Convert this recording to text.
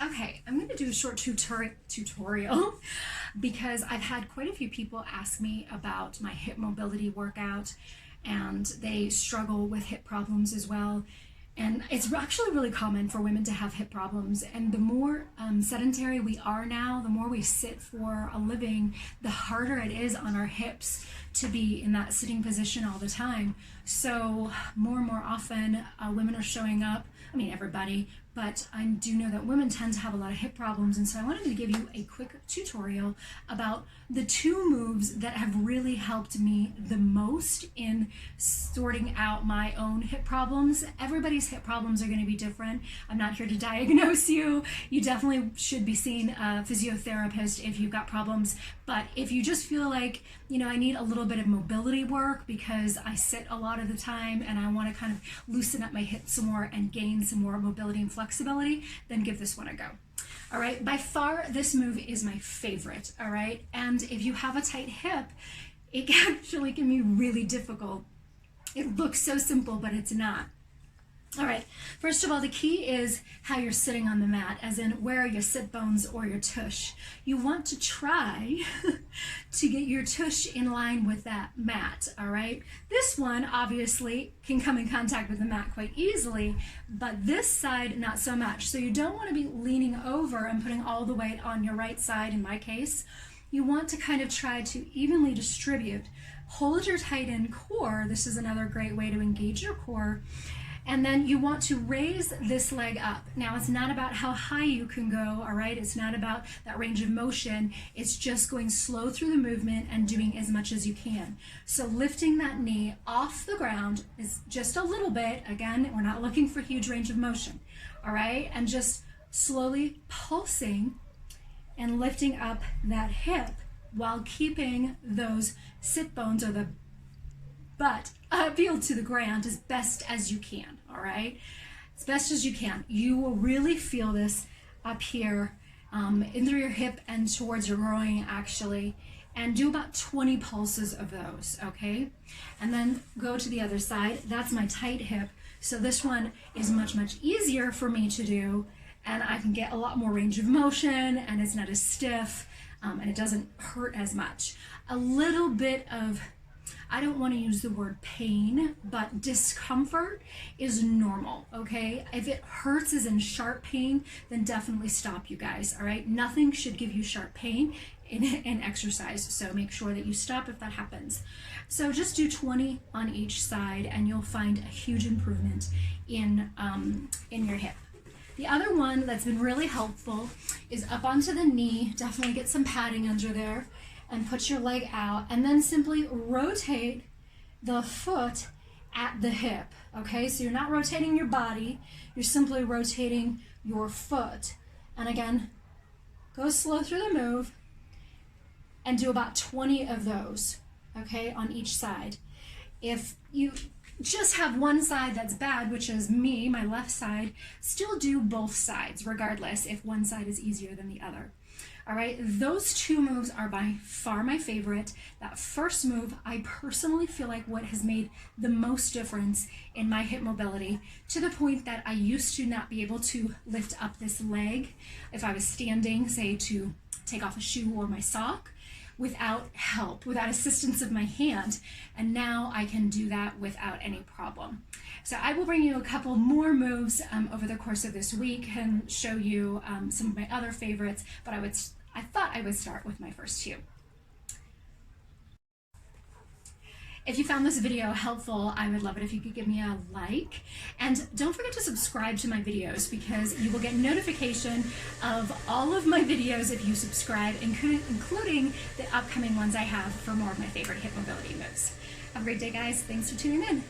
Okay, I'm going to do a short tutorial because I've had quite a few people ask me about my hip mobility workout, and they struggle with hip problems as well. And it's actually really common for women to have hip problems. And the more sedentary we are now, the more we sit for a living, the harder it is on our hips to be in that sitting position all the time. So more and more often, women are showing up. I mean, everybody, but I do know that women tend to have a lot of hip problems. And so I wanted to give you a quick tutorial about the two moves that have really helped me the most in sorting out my own hip problems. Everybody's hip problems are going to be different. I'm not here to diagnose you. You definitely should be seeing a physiotherapist if you've got problems. But if you just feel like, I need a little bit of mobility work because I sit a lot of the time and I want to kind of loosen up my hips some more and gain some more mobility and flexibility, then give this one a go. All right, by far this move is my favorite, all right? And if you have a tight hip, it actually can be really difficult. It looks so simple, but it's not. All right, first of all, the key is how you're sitting on the mat, as in where are your sit bones or your tush. You want to try to get your tush in line with that mat, all right? This one obviously can come in contact with the mat quite easily, but this side not so much. So you don't want to be leaning over and putting all the weight on your right side in my case. You want to kind of try to evenly distribute. Hold your tight end core. This is another great way to engage your core. And then you want to raise this leg up. Now, it's not about how high you can go, all right? It's not about that range of motion. It's just going slow through the movement and doing as much as you can. So lifting that knee off the ground is just a little bit. Again, we're not looking for huge range of motion, all right? And just slowly pulsing and lifting up that hip while keeping those sit bones or the butt peeled to the ground as best as you can, all right? As best as you can. You will really feel this up here, in through your hip and towards your groin, actually, and do about 20 pulses of those, okay? And then go to the other side. That's my tight hip, so this one is much, much easier for me to do, and I can get a lot more range of motion, and it's not as stiff, and it doesn't hurt as much. A little bit of, I don't want to use the word pain, but discomfort is normal, okay? If it hurts as in sharp pain, then definitely stop, you guys, all right? Nothing should give you sharp pain in exercise, so make sure that you stop if that happens. So just do 20 on each side, and you'll find a huge improvement in your hip. The other one that's been really helpful is up onto the knee. Definitely get some padding under there. And put your leg out, and then simply rotate the foot at the hip, okay? So you're not rotating your body, you're simply rotating your foot. And again, go slow through the move and do about 20 of those, okay, on each side. If you just have one side that's bad, which is me, my left side, still do both sides regardless if one side is easier than the other. All right, those two moves are by far my favorite. That first move, I personally feel like what has made the most difference in my hip mobility, to the point that I used to not be able to lift up this leg if I was standing, say, to take off a shoe or my sock, without help, without assistance of my hand. And now I can do that without any problem. So I will bring you a couple more moves over the course of this week and show you some of my other favorites, but I thought I would start with my first two. If you found this video helpful, I would love it if you could give me a like. And don't forget to subscribe to my videos, because you will get notification of all of my videos if you subscribe, including the upcoming ones I have for more of my favorite hip mobility moves. Have a great day, guys. Thanks for tuning in.